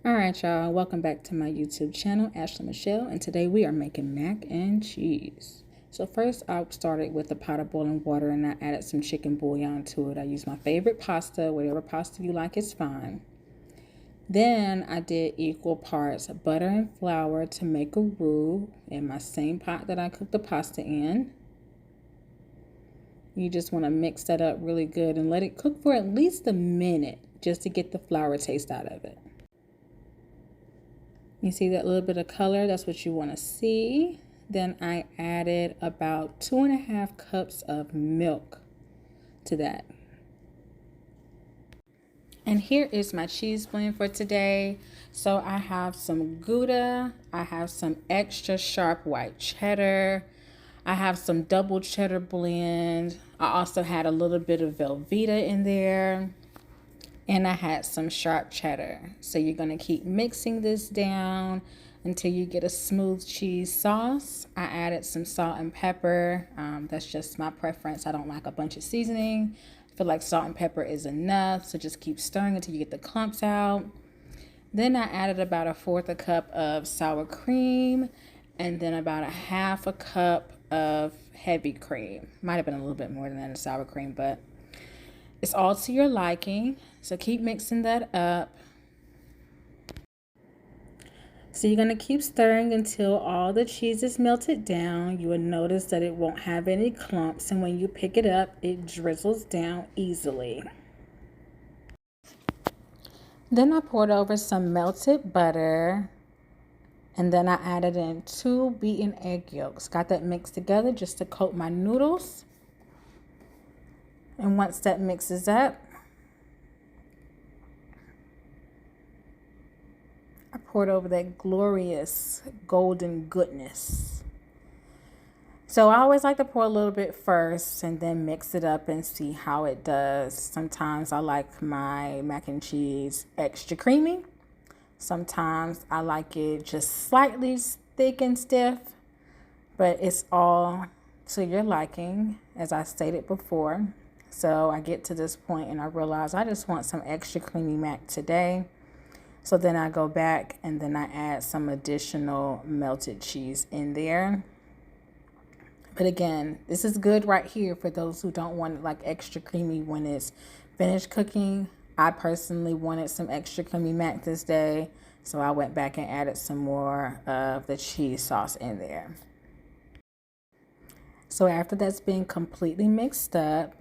All right, y'all, welcome back to my YouTube channel, Ashley Michelle, and today we are making mac and cheese. So first I started with a pot of boiling water and I added some chicken bouillon to it. I used my favorite pasta, whatever pasta you like is fine. Then I did equal parts butter and flour to make a roux in my same pot that I cooked the pasta in. You just want to mix that up really good and let it cook for at least a minute just to get the flour taste out of it. You see that little bit of color? That's what you want to see. Then I added about 2.5 cups of milk to that. And here is my cheese blend for today. So I have some gouda, I have some extra sharp white cheddar, I have some double cheddar blend. I also had a little bit of Velveeta in there. And I had some sharp cheddar. So you're going to keep mixing this down until you get a smooth cheese sauce. I added some salt and pepper. That's just my preference. I don't like a bunch of seasoning. I feel like salt and pepper is enough. So just keep stirring until you get the clumps out. Then I added about 1/4 cup of sour cream and then about 1/2 cup of heavy cream. Might have been a little bit more than that in sour cream, but it's all to your liking. So keep mixing that up. So you're going to keep stirring until all the cheese is melted down. You will notice that it won't have any clumps, and when you pick it up, it drizzles down easily. Then I poured over some melted butter, and then I added in 2 beaten egg yolks. Got that mixed together just to coat my noodles. And once that mixes up, I poured over that glorious golden goodness. So I always like to pour a little bit first and then mix it up and see how it does. Sometimes I like my mac and cheese extra creamy. Sometimes I like it just slightly thick and stiff, but it's all to your liking, as I stated before. So I get to this point and I realize I just want some extra creamy mac today. So then I go back and then I add some additional melted cheese in there. But again, this is good right here for those who don't want it like extra creamy when it's finished cooking. I personally wanted some extra creamy mac this day, so I went back and added some more of the cheese sauce in there. So after that's been completely mixed up,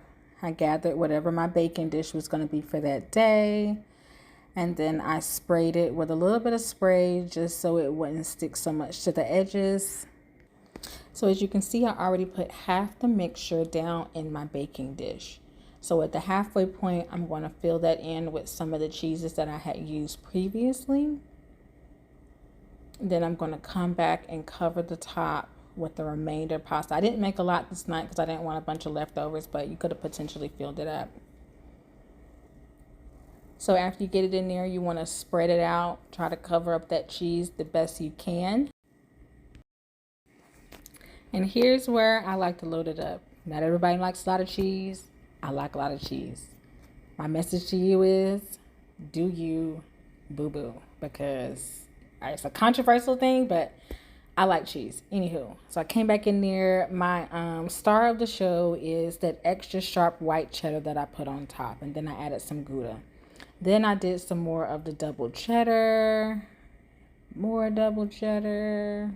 I gathered whatever my baking dish was going to be for that day. And then I sprayed it with a little bit of spray just so it wouldn't stick so much to the edges. So as you can see, I already put half the mixture down in my baking dish. So at the halfway point, I'm going to fill that in with some of the cheeses that I had used previously. Then I'm going to come back and cover the top with the remainder pasta. I didn't make a lot this night because I didn't want a bunch of leftovers, but you could have potentially filled it up. So after you get it in there, you want to spread it out. Try to cover up that cheese the best you can. And here's where I like to load it up. Not everybody likes a lot of cheese. I like a lot of cheese. My message to you is, do you boo-boo? Because it's a controversial thing, but I like cheese. Anywho, so I came back in there. My star of the show is that extra sharp white cheddar that I put on top. And then I added some gouda. Then I did some more of the double cheddar, more double cheddar.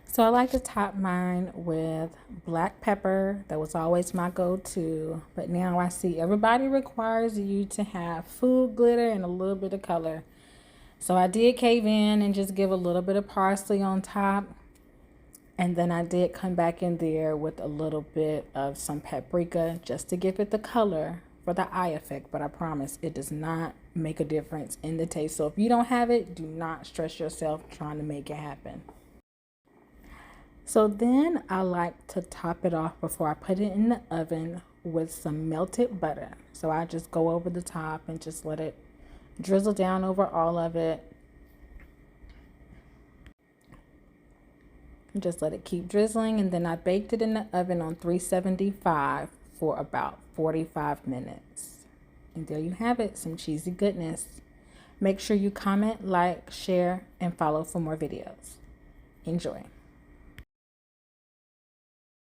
So I like to top mine with black pepper. That was always my go-to. But now I see everybody requires you to have food glitter and a little bit of color. So I did cave in and just give a little bit of parsley on top. And then I did come back in there with a little bit of some paprika just to give it the color for the eye effect. But I promise it does not make a difference in the taste. So if you don't have it, do not stress yourself trying to make it happen. So then I like to top it off before I put it in the oven with some melted butter. So I just go over the top and just let it drizzle down over all of it. Just let it keep drizzling, and then I baked it in the oven on 375 for about 45 minutes. And there you have it, some cheesy goodness. Make sure you comment, like, share, and follow for more videos. Enjoy.